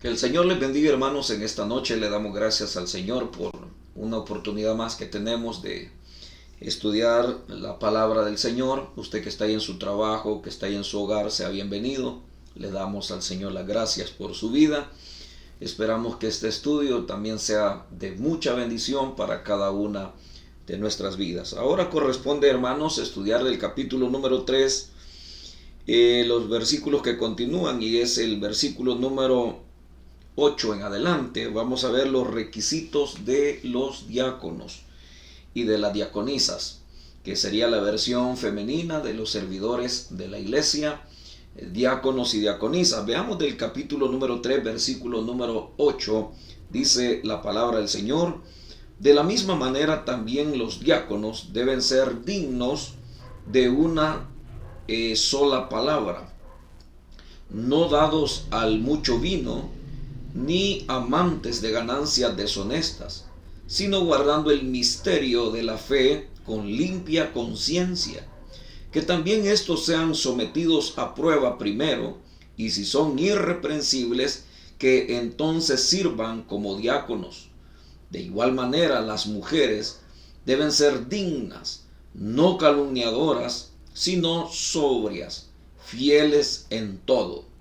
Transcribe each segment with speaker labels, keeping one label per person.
Speaker 1: Que el Señor les bendiga, hermanos. En esta noche le damos gracias al Señor por una oportunidad más que tenemos de estudiar la palabra del Señor. Usted que está ahí en su trabajo, que está ahí en su hogar, sea bienvenido. Le damos al Señor las gracias por su vida. Esperamos que este estudio también sea de mucha bendición para cada una de nuestras vidas. Ahora corresponde, hermanos, estudiar el capítulo número 3, los versículos que continúan, y es el versículo número 8 en adelante. Vamos a ver los requisitos de los diáconos y de las diaconisas, que sería la versión femenina de los servidores de la iglesia, diáconos y diaconisas. Veamos del capítulo número 3, versículo número 8, dice la palabra del Señor: de la misma manera también los diáconos deben ser dignos de una sola palabra, no dados al mucho vino, ni amantes de ganancias deshonestas, sino guardando el misterio de la fe con limpia conciencia. Que también estos sean sometidos a prueba primero, y si son irreprensibles, que entonces sirvan como diáconos. De igual manera, las mujeres deben ser dignas, no calumniadoras, sino sobrias, fieles en todo.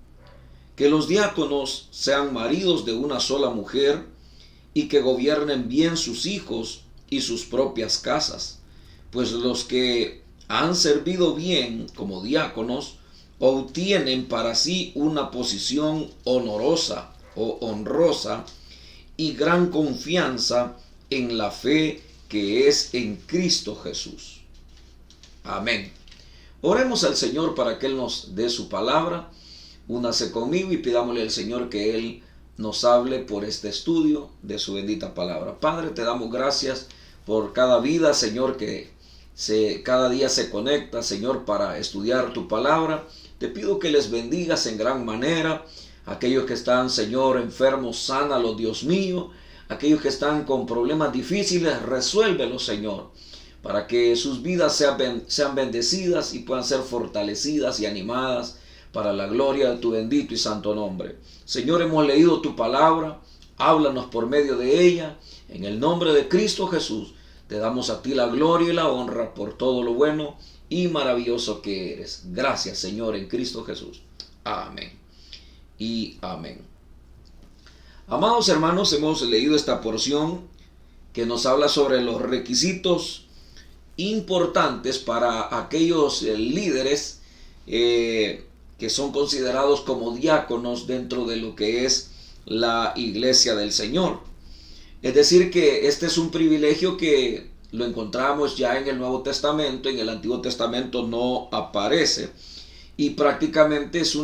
Speaker 1: Que los diáconos sean maridos de una sola mujer, y que gobiernen bien sus hijos y sus propias casas, pues los que han servido bien como diáconos obtienen para sí una posición honorosa o honrosa y gran confianza en la fe que es en Cristo Jesús. Amén. Oremos al Señor para que Él nos dé su palabra. Únase conmigo y pidámosle al Señor que Él nos hable por este estudio de su bendita palabra. Padre, te damos gracias por cada vida, Señor, que cada día se conecta, Señor, para estudiar tu palabra. Te pido que les bendigas en gran manera. Aquellos que están, Señor, enfermos, sánalos, Dios mío. Aquellos que están con problemas difíciles, resuélvelos, Señor, para que sus vidas sean bendecidas y puedan ser fortalecidas y animadas para la gloria de tu bendito y santo nombre. Señor, hemos leído tu palabra, háblanos por medio de ella. En el nombre de Cristo Jesús, te damos a ti la gloria y la honra por todo lo bueno y maravilloso que eres. Gracias, Señor, en Cristo Jesús. Amén y amén. Amados hermanos, hemos leído esta porción que nos habla sobre los requisitos importantes para aquellos líderes que son considerados como diáconos dentro de lo que es la iglesia del Señor. Es decir, que este es un privilegio que lo encontramos ya en el Nuevo Testamento. En el Antiguo Testamento no aparece, y prácticamente es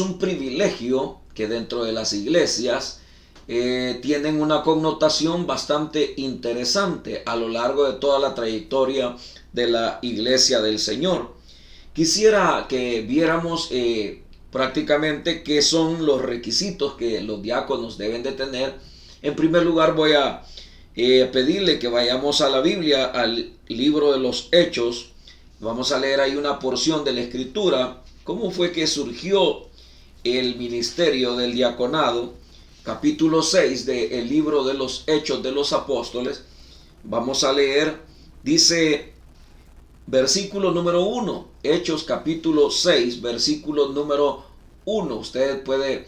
Speaker 1: un privilegio que dentro de las iglesias tienen una connotación bastante interesante a lo largo de toda la trayectoria de la iglesia del Señor. Quisiera que viéramos prácticamente qué son los requisitos que los diáconos deben de tener. En primer lugar, voy a pedirle que vayamos a la Biblia, al libro de los Hechos. Vamos a leer ahí una porción de la Escritura, cómo fue que surgió el ministerio del diaconado. Capítulo 6 del libro de los Hechos de los Apóstoles. Vamos a leer, dice, versículo número 1, Hechos capítulo 6, versículo número 1. Usted puede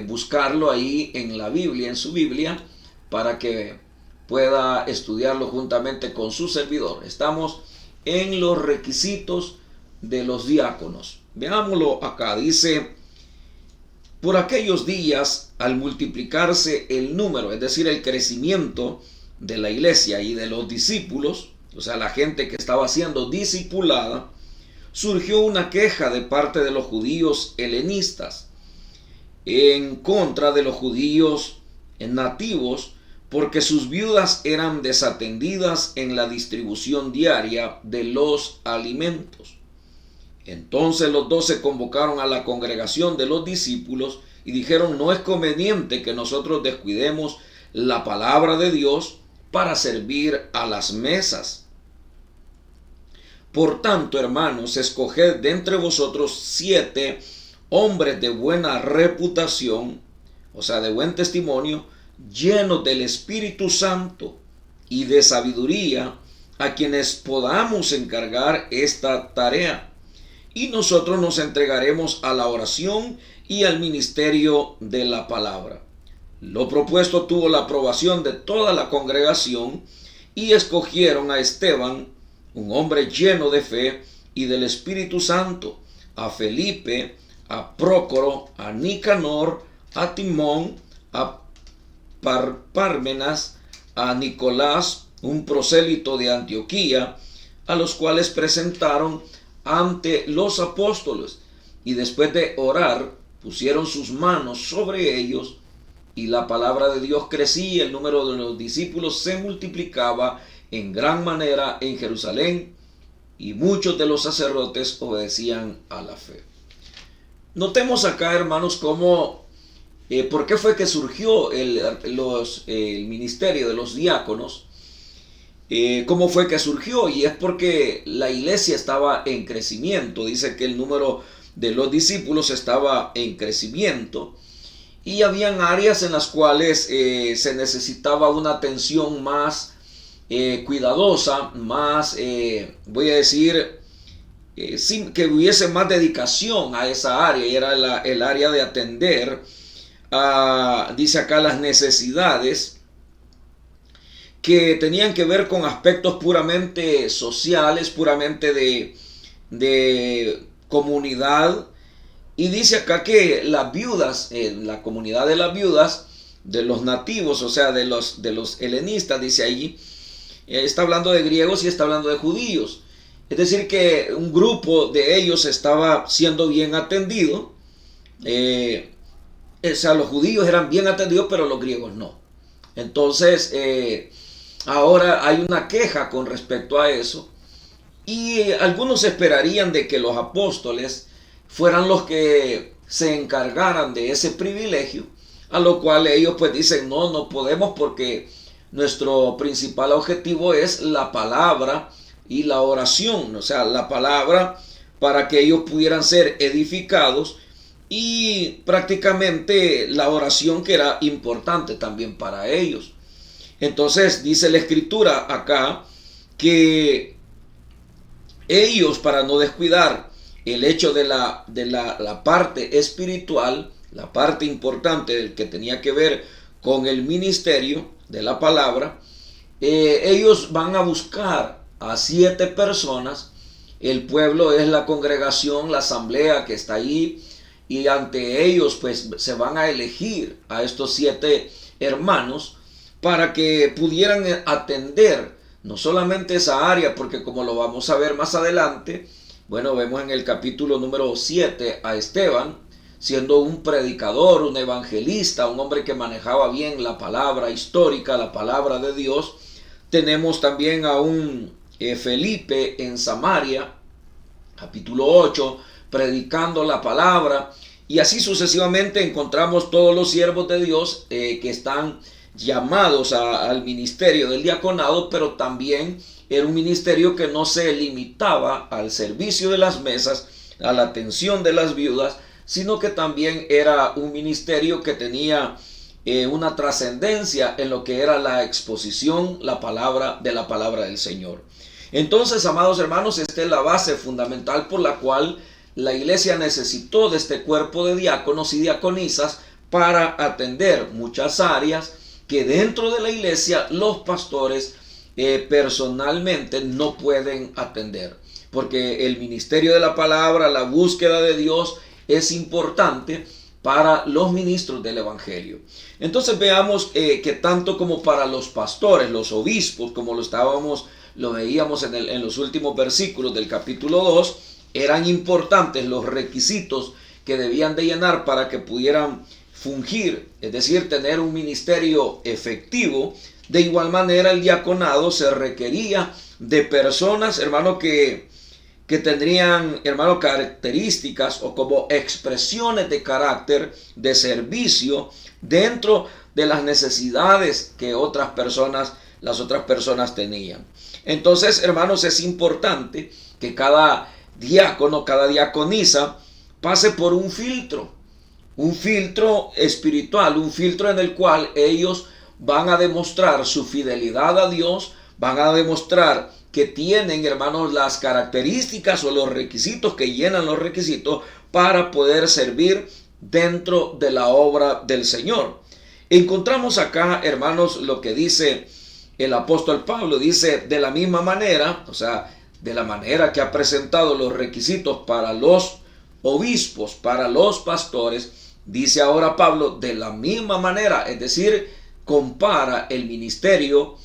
Speaker 1: buscarlo ahí en la Biblia, en su Biblia, para que pueda estudiarlo juntamente con su servidor. Estamos en los requisitos de los diáconos. Veámoslo acá, dice: por aquellos días, al multiplicarse el número, es decir, el crecimiento de la iglesia y de los discípulos, o sea, la gente que estaba siendo discipulada, surgió una queja de parte de los judíos helenistas en contra de los judíos nativos, porque sus viudas eran desatendidas en la distribución diaria de los alimentos. Entonces los 12 convocaron a la congregación de los discípulos y dijeron: no es conveniente que nosotros descuidemos la palabra de Dios para servir a las mesas. Por tanto, hermanos, escoged de entre vosotros 7 hombres de buena reputación, o sea, de buen testimonio, llenos del Espíritu Santo y de sabiduría, a quienes podamos encargar esta tarea. Y nosotros nos entregaremos a la oración y al ministerio de la palabra. Lo propuesto tuvo la aprobación de toda la congregación y escogieron a Esteban, un hombre lleno de fe y del Espíritu Santo, a Felipe, a Prócoro, a Nicanor, a Timón, a Pármenas, a Nicolás, un prosélito de Antioquía, a los cuales presentaron ante los apóstoles, y después de orar pusieron sus manos sobre ellos, y la palabra de Dios crecía, el número de los discípulos se multiplicaba en gran manera en Jerusalén, y muchos de los sacerdotes obedecían a la fe. Notemos acá, hermanos, cómo ¿por qué fue que surgió el ministerio de los diáconos? ¿Cómo fue que surgió? Y es porque la iglesia estaba en crecimiento. Dice que el número de los discípulos estaba en crecimiento. Y habían áreas en las cuales se necesitaba una atención más cuidadosa, más, voy a decir, que hubiese más dedicación a esa área. Y era el área de atender, dice acá, las necesidades que tenían que ver con aspectos puramente sociales, puramente de comunidad. Y dice acá que las viudas, la comunidad de las viudas, de los nativos, o sea, de los helenistas, dice allí, está hablando de griegos y está hablando de judíos. Es decir, que un grupo de ellos estaba siendo bien atendido. O sea, los judíos eran bien atendidos, pero los griegos no. Entonces, ahora hay una queja con respecto a eso. Y algunos esperarían de que los apóstoles fueran los que se encargaran de ese privilegio, a lo cual ellos pues dicen, no podemos, porque nuestro principal objetivo es la palabra y la oración, o sea, la palabra para que ellos pudieran ser edificados, y prácticamente la oración, que era importante también para ellos. Entonces dice la escritura acá que ellos, para no descuidar el hecho de la parte espiritual, la parte importante del que tenía que ver con el ministerio de la palabra, ellos van a buscar a 7 personas. El pueblo es la congregación, la asamblea que está ahí, y ante ellos pues se van a elegir a estos 7 hermanos para que pudieran atender no solamente esa área, porque como lo vamos a ver más adelante, bueno, vemos en el capítulo número 7 a Esteban siendo un predicador, un evangelista, un hombre que manejaba bien la palabra histórica, la palabra de Dios. Tenemos también a un Felipe en Samaria, capítulo 8, predicando la palabra, y así sucesivamente encontramos todos los siervos de Dios que están llamados al ministerio del diaconado, pero también era un ministerio que no se limitaba al servicio de las mesas, a la atención de las viudas, sino que también era un ministerio que tenía una trascendencia en lo que era la exposición, la palabra del Señor. Entonces, amados hermanos, esta es la base fundamental por la cual la iglesia necesitó de este cuerpo de diáconos y diaconisas para atender muchas áreas que dentro de la iglesia los pastores personalmente no pueden atender, porque el ministerio de la palabra, la búsqueda de Dios, es importante para los ministros del evangelio. Entonces veamos que tanto como para los pastores, los obispos, como lo veíamos en los últimos versículos del capítulo 2, eran importantes los requisitos que debían de llenar para que pudieran fungir, es decir, tener un ministerio efectivo. De igual manera, el diaconado se requería de personas, hermano, que tendrían, hermano, características o como expresiones de carácter, de servicio, dentro de las necesidades que las otras personas tenían. Entonces, hermanos, es importante que cada diácono, cada diaconisa pase por un filtro espiritual, un filtro en el cual ellos van a demostrar su fidelidad a Dios, van a demostrar que tienen, hermanos, las características o los requisitos, que llenan los requisitos para poder servir dentro de la obra del Señor. Encontramos acá, hermanos, lo que dice el apóstol Pablo. Dice, de la misma manera, o sea, de la manera que ha presentado los requisitos para los obispos, para los pastores, dice ahora Pablo, de la misma manera, es decir, compara el ministerio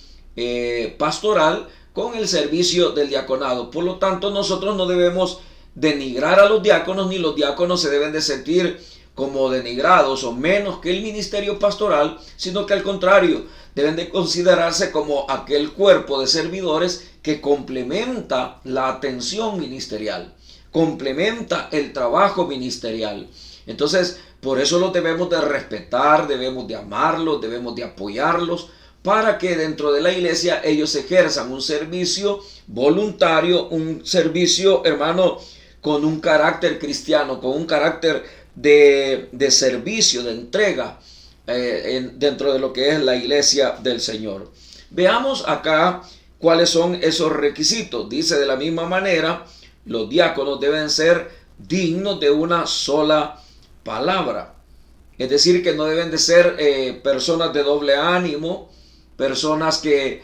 Speaker 1: pastoral con el servicio del diaconado. Por lo tanto, nosotros no debemos denigrar a los diáconos, ni los diáconos se deben de sentir como denigrados o menos que el ministerio pastoral, sino que al contrario, deben de considerarse como aquel cuerpo de servidores que complementa la atención ministerial, complementa el trabajo ministerial. Entonces, por eso los debemos de respetar, debemos de amarlos, debemos de apoyarlos, para que dentro de la iglesia ellos ejerzan un servicio voluntario, un servicio, hermano, con un carácter cristiano, con un carácter de servicio, de entrega dentro de lo que es la iglesia del Señor. Veamos acá cuáles son esos requisitos. Dice, de la misma manera, los diáconos deben ser dignos de una sola palabra. Es decir, que no deben de ser personas de doble ánimo, personas que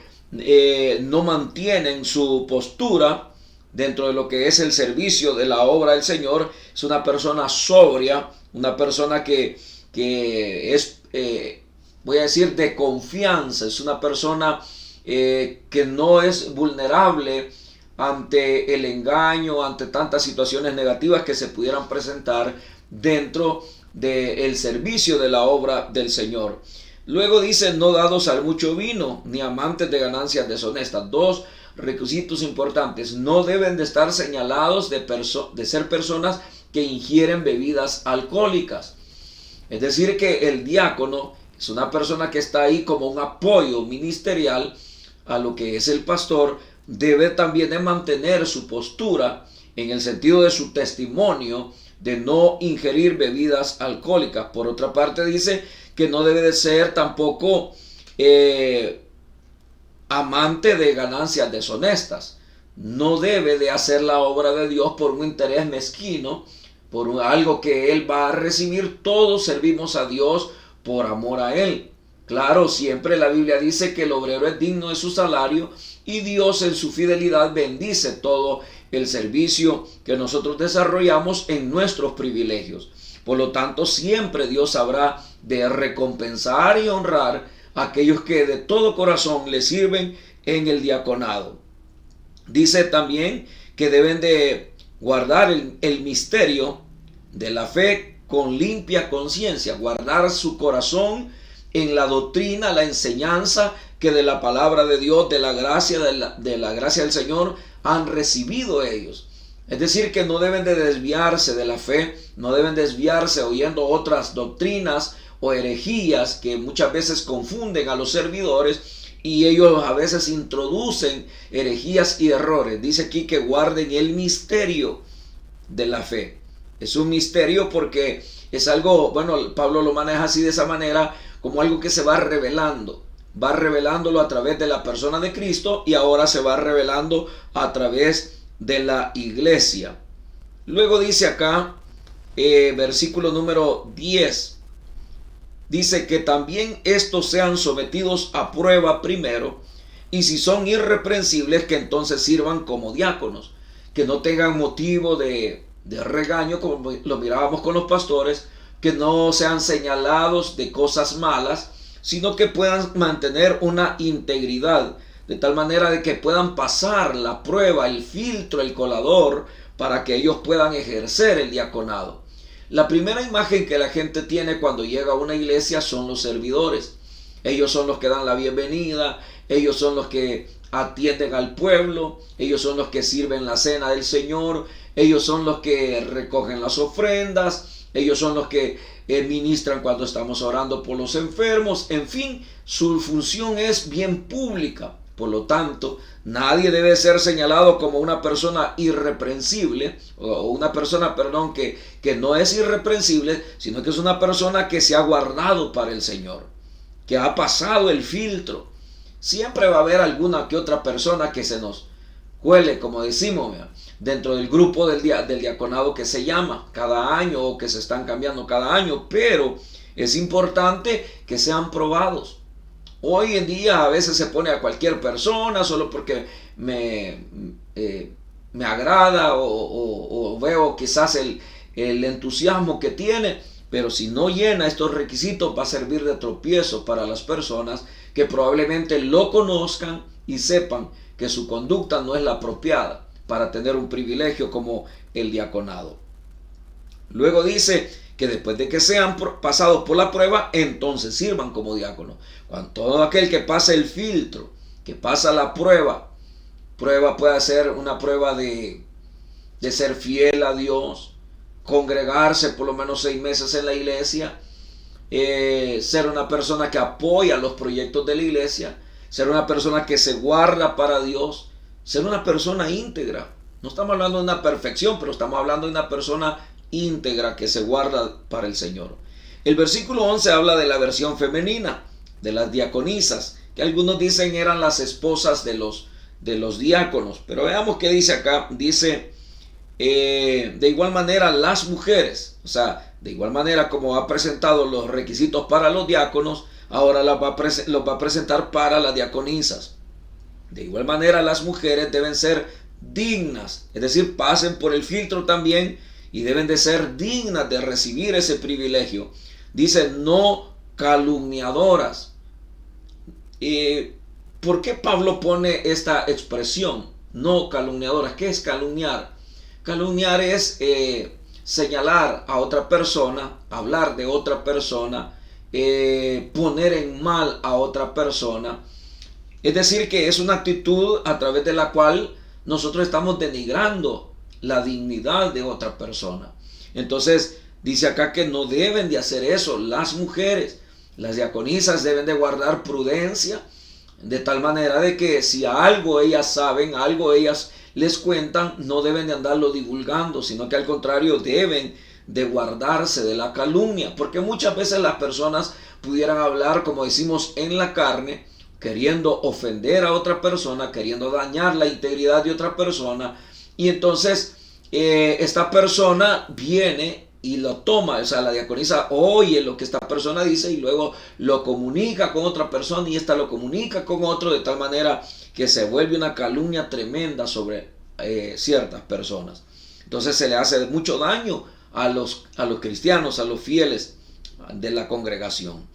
Speaker 1: no mantienen su postura dentro de lo que es el servicio de la obra del Señor. Es una persona sobria, una persona que es, voy a decir, de confianza. Es una persona que no es vulnerable ante el engaño, ante tantas situaciones negativas que se pudieran presentar dentro del servicio de la obra del Señor. Luego dice, no dados al mucho vino, ni amantes de ganancias deshonestas. Dos requisitos importantes: no deben de estar señalados de ser personas que ingieren bebidas alcohólicas. Es decir, que el diácono es una persona que está ahí como un apoyo ministerial a lo que es el pastor. Debe también de mantener su postura en el sentido de su testimonio de no ingerir bebidas alcohólicas. Por otra parte, dice que no debe de ser tampoco amante de ganancias deshonestas. No debe de hacer la obra de Dios por un interés mezquino, por algo que él va a recibir. Todos servimos a Dios por amor a él. Claro, siempre la Biblia dice que el obrero es digno de su salario, y Dios en su fidelidad bendice todo el servicio que nosotros desarrollamos en nuestros privilegios. Por lo tanto, siempre Dios habrá de recompensar y honrar a aquellos que de todo corazón le sirven en el diaconado. Dice también que deben de guardar el misterio de la fe con limpia conciencia, guardar su corazón en la doctrina, la enseñanza que de la palabra de Dios, de la gracia del Señor han recibido ellos. Es decir, que no deben de desviarse de la fe, no deben desviarse oyendo otras doctrinas o herejías que muchas veces confunden a los servidores, y ellos a veces introducen herejías y errores. Dice aquí que guarden el misterio de la fe. Es un misterio porque es algo, bueno, Pablo lo maneja así, de esa manera, como algo que se va revelando. Va revelándolo a través de la persona de Cristo, y ahora se va revelando a través de la iglesia. Luego dice acá, versículo número 10, dice que también estos sean sometidos a prueba primero, y si son irreprensibles, que entonces sirvan como diáconos, que no tengan motivo de regaño, como lo mirábamos con los pastores, que no sean señalados de cosas malas, sino que puedan mantener una integridad, de tal manera de que puedan pasar la prueba, el filtro, el colador, para que ellos puedan ejercer el diaconado. La primera imagen que la gente tiene cuando llega a una iglesia son los servidores. Ellos son los que dan la bienvenida, ellos son los que atienden al pueblo, ellos son los que sirven la cena del Señor, ellos son los que recogen las ofrendas, ellos son los que ministran cuando estamos orando por los enfermos. En fin, su función es bien pública. Por lo tanto, nadie debe ser señalado como una persona irreprensible, o una persona, perdón, que no es irreprensible, sino que es una persona que se ha guardado para el Señor, que ha pasado el filtro. Siempre va a haber alguna que otra persona que se nos cuele, como decimos, dentro del grupo del diaconado que se llama cada año, o que se están cambiando cada año, pero es importante que sean probados. Hoy en día a veces se pone a cualquier persona solo porque me agrada, o veo quizás el entusiasmo que tiene, pero si no llena estos requisitos va a servir de tropiezo para las personas que probablemente lo conozcan y sepan que su conducta no es la apropiada para tener un privilegio como el diaconado. Luego dice que después de que sean pasados por la prueba, entonces sirvan como diáconos. Cuando todo aquel que pasa el filtro, que pasa la prueba puede ser una prueba de ser fiel a Dios, congregarse por lo menos 6 meses en la iglesia, ser una persona que apoya los proyectos de la iglesia, ser una persona que se guarda para Dios, ser una persona íntegra. No estamos hablando de una perfección, pero estamos hablando de una persona íntegra que se guarda para el Señor. El versículo 11 habla de la versión femenina, de las diaconisas, que algunos dicen eran las esposas de los diáconos. Pero veamos qué dice acá. Dice, de igual manera las mujeres, o sea, de igual manera como ha presentado los requisitos para los diáconos, ahora los va a presentar para las diaconisas. De igual manera las mujeres deben ser dignas, es decir, pasen por el filtro también, y deben de ser dignas de recibir ese privilegio. Dice, no calumniadoras. ¿Por qué Pablo pone esta expresión? No calumniadoras. ¿Qué es calumniar? Calumniar es señalar a otra persona, hablar de otra persona, poner en mal a otra persona. Es decir, que es una actitud a través de la cual nosotros estamos denigrando la dignidad de otra persona. Entonces dice acá que no deben de hacer eso las mujeres. Las diaconisas deben de guardar prudencia, de tal manera de que si algo ellas saben, algo ellas les cuentan, no deben de andarlo divulgando, sino que al contrario deben de guardarse de la calumnia, porque muchas veces las personas pudieran hablar, como decimos, en la carne, queriendo ofender a otra persona, queriendo dañar la integridad de otra persona. Y entonces esta persona viene y lo toma, o sea, la diaconisa oye lo que esta persona dice y luego lo comunica con otra persona, y esta lo comunica con otro, de tal manera que se vuelve una calumnia tremenda sobre ciertas personas. Entonces se le hace mucho daño a los cristianos, a los fieles de la congregación.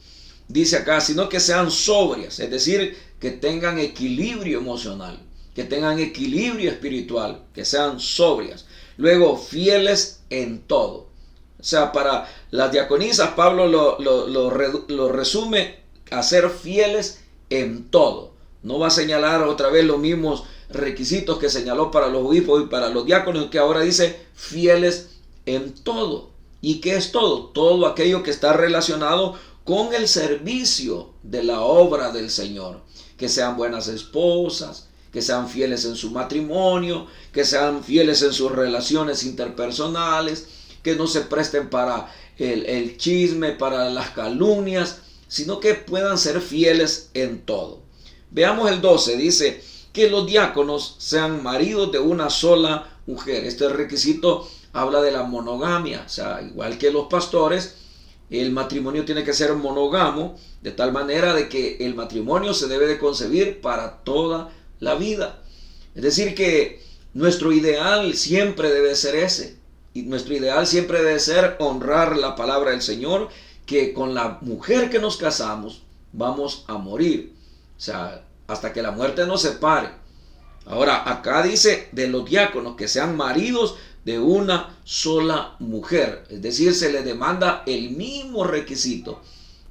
Speaker 1: Dice acá, sino que sean sobrias, es decir, que tengan equilibrio emocional, que tengan equilibrio espiritual, que sean sobrias. Luego, fieles en todo. O sea, para las diaconisas, Pablo lo resume a ser fieles en todo. No va a señalar otra vez los mismos requisitos que señaló para los obispos y para los diáconos, que ahora dice fieles en todo. ¿Y qué es todo? Todo aquello que está relacionado con el servicio de la obra del Señor. Que sean buenas esposas, que sean fieles en su matrimonio, que sean fieles en sus relaciones interpersonales, que no se presten para el chisme, para las calumnias, sino que puedan ser fieles en todo. Veamos el 12, dice que los diáconos sean maridos de una sola mujer. Este requisito habla de la monogamia, o sea, igual que los pastores, el matrimonio tiene que ser monógamo, de tal manera de que el matrimonio se debe de concebir para toda la vida. Es decir, que nuestro ideal siempre debe ser ese. Y nuestro ideal siempre debe ser honrar la palabra del Señor, que con la mujer que nos casamos vamos a morir. O sea, hasta que la muerte nos separe. Ahora, acá dice de los diáconos que sean maridos de una sola mujer. Es decir, se le demanda el mismo requisito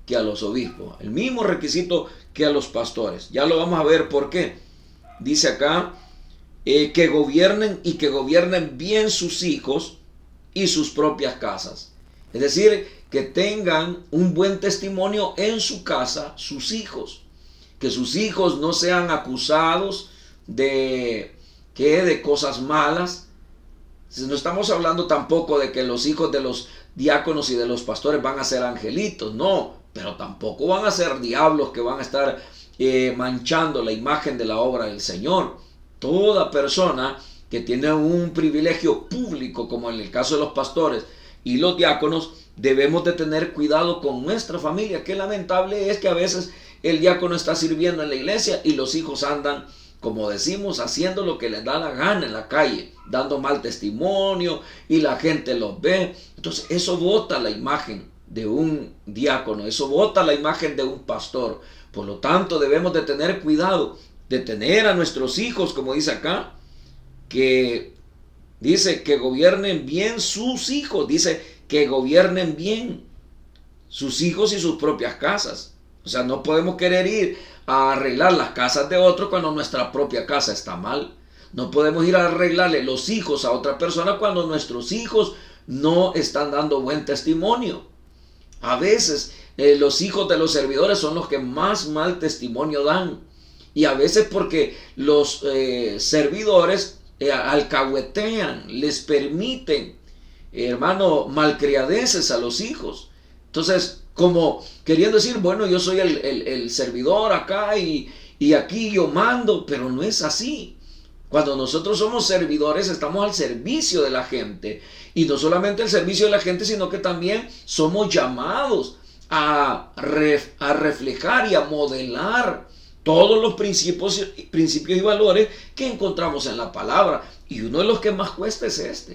Speaker 1: que a los obispos, el mismo requisito que a los pastores. Ya lo vamos a ver por qué. Dice acá que gobiernen y que gobiernen bien sus hijos y sus propias casas. Es decir, que tengan un buen testimonio en su casa sus hijos, que sus hijos no sean acusados de cosas malas. No estamos hablando tampoco de que los hijos de los diáconos y de los pastores van a ser angelitos, no, pero tampoco van a ser diablos que van a estar manchando la imagen de la obra del Señor. Toda persona que tiene un privilegio público, como en el caso de los pastores y los diáconos, debemos de tener cuidado con nuestra familia. Qué lamentable es que a veces el diácono está sirviendo en la iglesia y los hijos andan, como decimos, haciendo lo que les da la gana en la calle, dando mal testimonio y la gente los ve. Entonces eso bota la imagen de un diácono, eso bota la imagen de un pastor. Por lo tanto, debemos de tener cuidado de tener a nuestros hijos, como dice acá, que dice que gobiernen bien sus hijos, dice que gobiernen bien sus hijos y sus propias casas. O sea, no podemos querer ir a arreglar las casas de otros cuando nuestra propia casa está mal. No podemos ir a arreglarle los hijos a otra persona cuando nuestros hijos no están dando buen testimonio. A veces los hijos de los servidores son los que más mal testimonio dan. Y a veces porque los servidores alcahuetean, les permiten, hermano, malcriadeces a los hijos. Entonces, como queriendo decir, bueno, yo soy el servidor acá y aquí yo mando, pero no es así. Cuando nosotros somos servidores, estamos al servicio de la gente. Y no solamente al servicio de la gente, sino que también somos llamados a reflejar y a modelar todos los principios y valores que encontramos en la palabra. Y uno de los que más cuesta es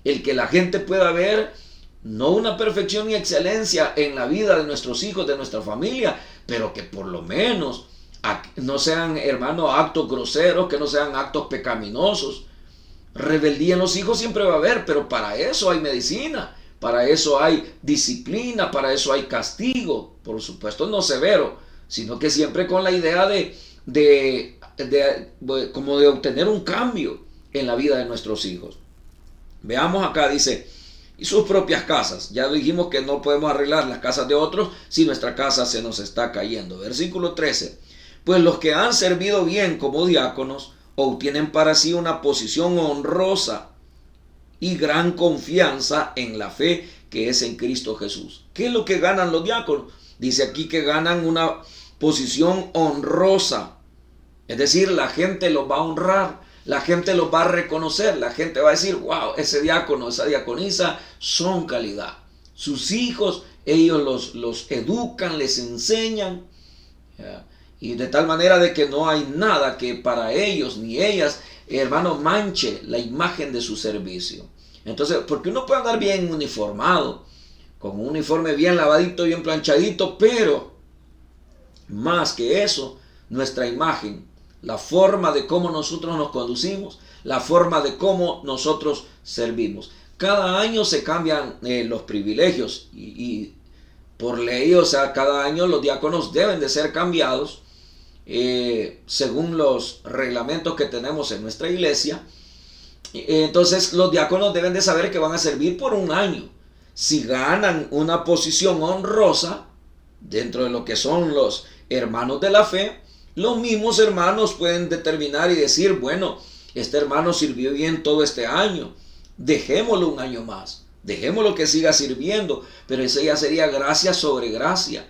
Speaker 1: el que la gente pueda ver no una perfección y excelencia en la vida de nuestros hijos, de nuestra familia, pero que por lo menos no sean, hermano, actos groseros, que no sean actos pecaminosos. Rebeldía en los hijos siempre va a haber, pero para eso hay medicina, para eso hay disciplina, para eso hay castigo, por supuesto no severo, sino que siempre con la idea como de obtener un cambio en la vida de nuestros hijos. Veamos acá, dice, y sus propias casas. Ya dijimos que no podemos arreglar las casas de otros si nuestra casa se nos está cayendo. Versículo 13. Pues los que han servido bien como diáconos obtienen para sí una posición honrosa y gran confianza en la fe que es en Cristo Jesús. ¿Qué es lo que ganan los diáconos? Dice aquí que ganan una posición honrosa. Es decir, la gente los va a honrar, la gente los va a reconocer, la gente va a decir, wow, ese diácono, esa diaconisa son calidad. Sus hijos, ellos los educan, les enseñan. Y de tal manera de que no hay nada que para ellos ni ellas, hermano, manche la imagen de su servicio. Entonces, porque uno puede andar bien uniformado, con un uniforme bien lavadito, bien planchadito, pero más que eso, nuestra imagen, la forma de cómo nosotros nos conducimos, la forma de cómo nosotros servimos. Cada año se cambian los privilegios y por ley, o sea, cada año los diáconos deben de ser cambiados según los reglamentos que tenemos en nuestra iglesia. Entonces los diáconos deben de saber que van a servir por un año. Si ganan una posición honrosa dentro de lo que son los hermanos de la fe, los mismos hermanos pueden determinar y decir, bueno, este hermano sirvió bien todo este año, dejémoslo un año más, dejémoslo que siga sirviendo, pero eso ya sería gracia sobre gracia.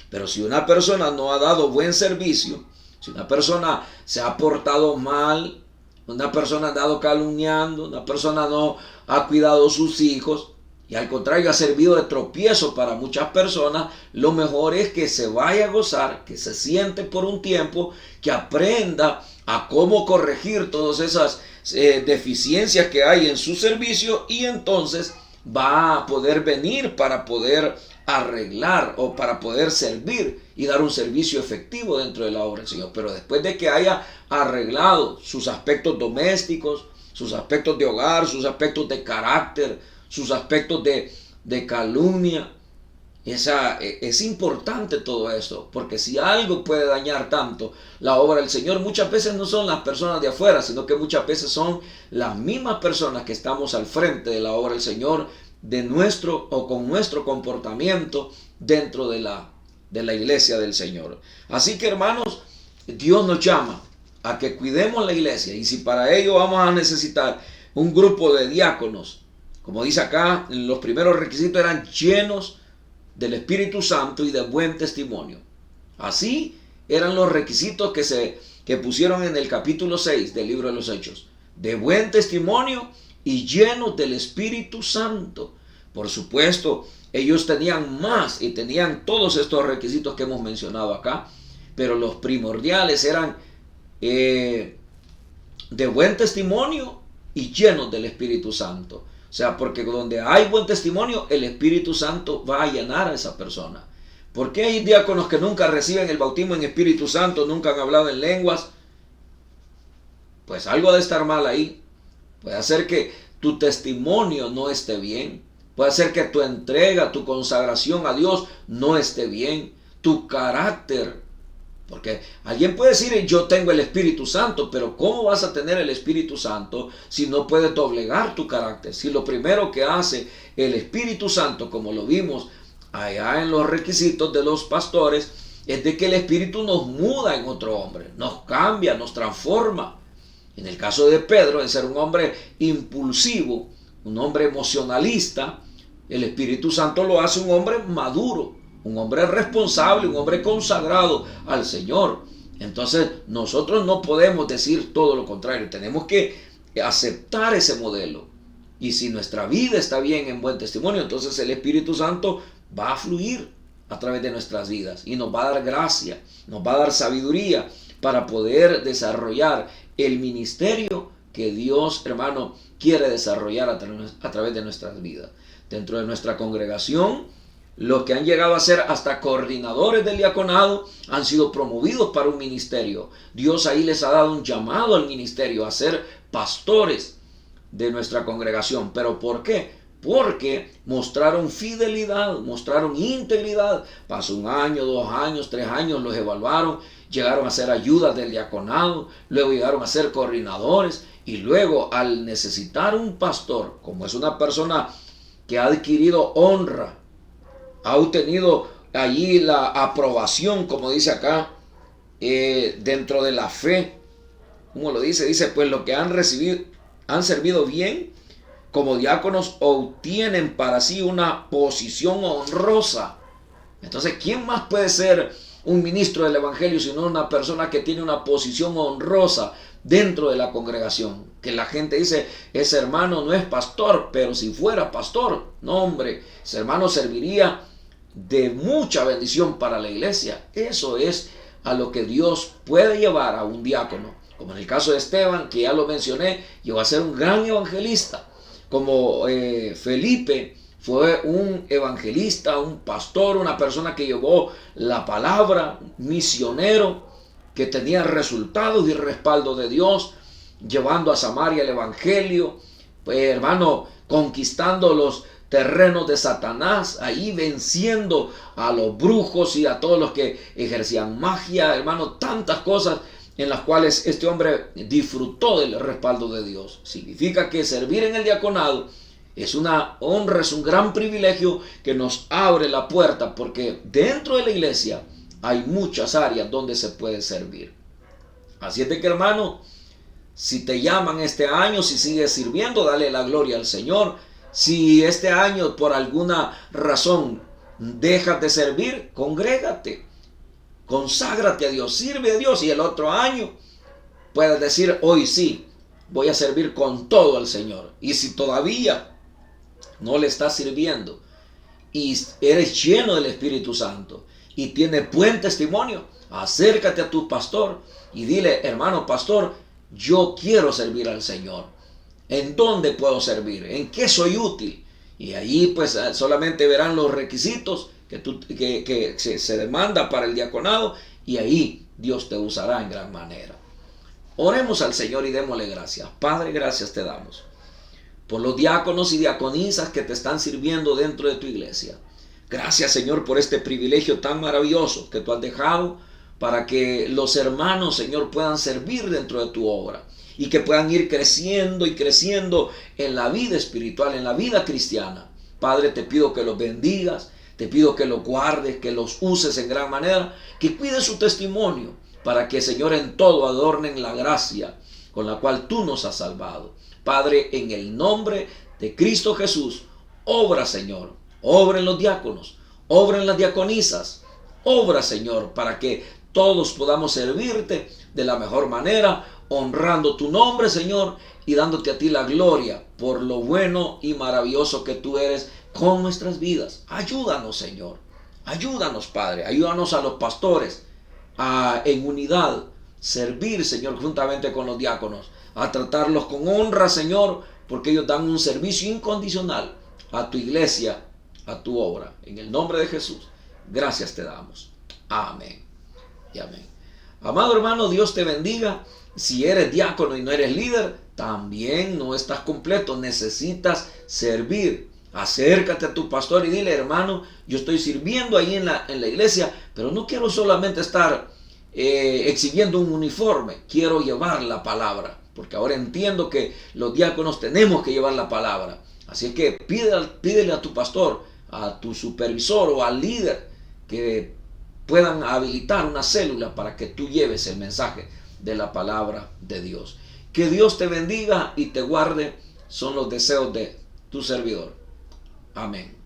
Speaker 1: Pero si una persona no ha dado buen servicio, si una persona se ha portado mal, una persona ha andado calumniando, una persona no ha cuidado a sus hijos, y al contrario ha servido de tropiezo para muchas personas, lo mejor es que se vaya a gozar, que se siente por un tiempo, que aprenda a cómo corregir todas esas deficiencias que hay en su servicio, y entonces va a poder venir para poder arreglar o para poder servir y dar un servicio efectivo dentro de la obra del Señor. Pero después de que haya arreglado sus aspectos domésticos, sus aspectos de hogar, sus aspectos de carácter, sus aspectos de calumnia, es importante todo esto, porque si algo puede dañar tanto la obra del Señor, muchas veces no son las personas de afuera, sino que muchas veces son las mismas personas que estamos al frente de la obra del Señor, de nuestro o con nuestro comportamiento dentro de la de la iglesia del Señor. Así que, hermanos, Dios nos llama a que cuidemos la iglesia, y si para ello vamos a necesitar un grupo de diáconos, como dice acá, los primeros requisitos eran llenos del Espíritu Santo y de buen testimonio. Así eran los requisitos que pusieron en el capítulo 6 del libro de los Hechos: de buen testimonio y llenos del Espíritu Santo. Por supuesto, ellos tenían más y tenían todos estos requisitos que hemos mencionado acá, pero los primordiales eran de buen testimonio y llenos del Espíritu Santo. O sea, porque donde hay buen testimonio, el Espíritu Santo va a llenar a esa persona. ¿Por qué hay diáconos que nunca reciben el bautismo en Espíritu Santo, nunca han hablado en lenguas? Pues algo de estar mal ahí. Puede ser que tu testimonio no esté bien. Puede ser que tu entrega, tu consagración a Dios no esté bien. Tu carácter. Porque alguien puede decir: yo tengo el Espíritu Santo, pero ¿cómo vas a tener el Espíritu Santo si no puedes doblegar tu carácter? Si lo primero que hace el Espíritu Santo, como lo vimos allá en los requisitos de los pastores, es de que el Espíritu nos muda en otro hombre, nos cambia, nos transforma. En el caso de Pedro, en ser un hombre impulsivo, un hombre emocionalista, el Espíritu Santo lo hace un hombre maduro, un hombre responsable, un hombre consagrado al Señor. Entonces nosotros no podemos decir todo lo contrario, tenemos que aceptar ese modelo. Y si nuestra vida está bien, en buen testimonio, entonces el Espíritu Santo va a fluir a través de nuestras vidas y nos va a dar gracia, nos va a dar sabiduría para poder desarrollar el ministerio que Dios, hermano, quiere desarrollar a través de nuestras vidas. Dentro de nuestra congregación, los que han llegado a ser hasta coordinadores del diaconado han sido promovidos para un ministerio. Dios ahí les ha dado un llamado al ministerio, a ser pastores de nuestra congregación. ¿Pero por qué? Porque mostraron fidelidad, mostraron integridad. Pasó 1 año, 2 años, 3 años, los evaluaron, llegaron a ser ayudas del diaconado, luego llegaron a ser coordinadores, y luego, al necesitar un pastor, como es una persona que ha adquirido honra, ha obtenido allí la aprobación, como dice acá, dentro de la fe. ¿Cómo lo dice? Dice: pues lo que han recibido, han servido bien como diáconos, obtienen para sí una posición honrosa. Entonces, ¿quién más puede ser un ministro del Evangelio sino una persona que tiene una posición honrosa dentro de la congregación? Que la gente dice: ese hermano no es pastor, pero si fuera pastor, no, hombre, ese hermano serviría de mucha bendición para la iglesia. Eso es a lo que Dios puede llevar a un diácono, como en el caso de Esteban, que ya lo mencioné, llegó a ser un gran evangelista. Como Felipe fue un evangelista, un pastor, una persona que llevó la palabra, misionero, que tenía resultados y respaldo de Dios, llevando a Samaria el evangelio, pues, hermano, conquistando los terrenos de Satanás, ahí venciendo a los brujos y a todos los que ejercían magia, hermano, tantas cosas en las cuales este hombre disfrutó del respaldo de Dios. Significa que servir en el diaconado es una honra, es un gran privilegio que nos abre la puerta, porque dentro de la iglesia hay muchas áreas donde se puede servir. Así es de que, hermano, si te llaman este año, si sigues sirviendo, dale la gloria al Señor. Si este año por alguna razón dejas de servir, congrégate, conságrate a Dios, sirve a Dios, y el otro año puedes decir: hoy sí, voy a servir con todo al Señor. Y si todavía no le estás sirviendo y eres lleno del Espíritu Santo y tienes buen testimonio, acércate a tu pastor y dile: hermano pastor, yo quiero servir al Señor. ¿En dónde puedo servir? ¿En qué soy útil? Y ahí pues solamente verán los requisitos que se demanda para el diaconado, y ahí Dios te usará en gran manera. Oremos al Señor y démosle gracias. Padre, gracias te damos por los diáconos y diaconisas que te están sirviendo dentro de tu iglesia. Gracias, Señor, por este privilegio tan maravilloso que tú has dejado para que los hermanos, Señor, puedan servir dentro de tu obra y que puedan ir creciendo y creciendo en la vida espiritual, en la vida cristiana. Padre, te pido que los bendigas. Te pido que los guardes, que los uses en gran manera, que cuides su testimonio, para que, Señor, en todo adornen la gracia con la cual tú nos has salvado. Padre, en el nombre de Cristo Jesús, obra, Señor, obra en los diáconos, obra en las diaconisas, obra, Señor, para que todos podamos servirte de la mejor manera, honrando tu nombre, Señor, y dándote a ti la gloria por lo bueno y maravilloso que tú eres con nuestras vidas. Ayúdanos, Señor. Ayúdanos, Padre. Ayúdanos a los pastores a en unidad servir, Señor, juntamente con los diáconos, a tratarlos con honra, Señor, porque ellos dan un servicio incondicional a tu iglesia, a tu obra. En el nombre de Jesús, gracias te damos. Amén y amén. Amado hermano, Dios te bendiga. Si eres diácono y no eres líder, también no estás completo, necesitas servir. Acércate a tu pastor y dile: hermano, yo estoy sirviendo ahí en la iglesia, pero no quiero solamente estar exhibiendo un uniforme, quiero llevar la palabra, porque ahora entiendo que los diáconos tenemos que llevar la palabra. Así que pídele a tu pastor, a tu supervisor o al líder que puedan habilitar una célula para que tú lleves el mensaje de la palabra de Dios. Que Dios te bendiga y te guarde, son los deseos de tu servidor. Amén.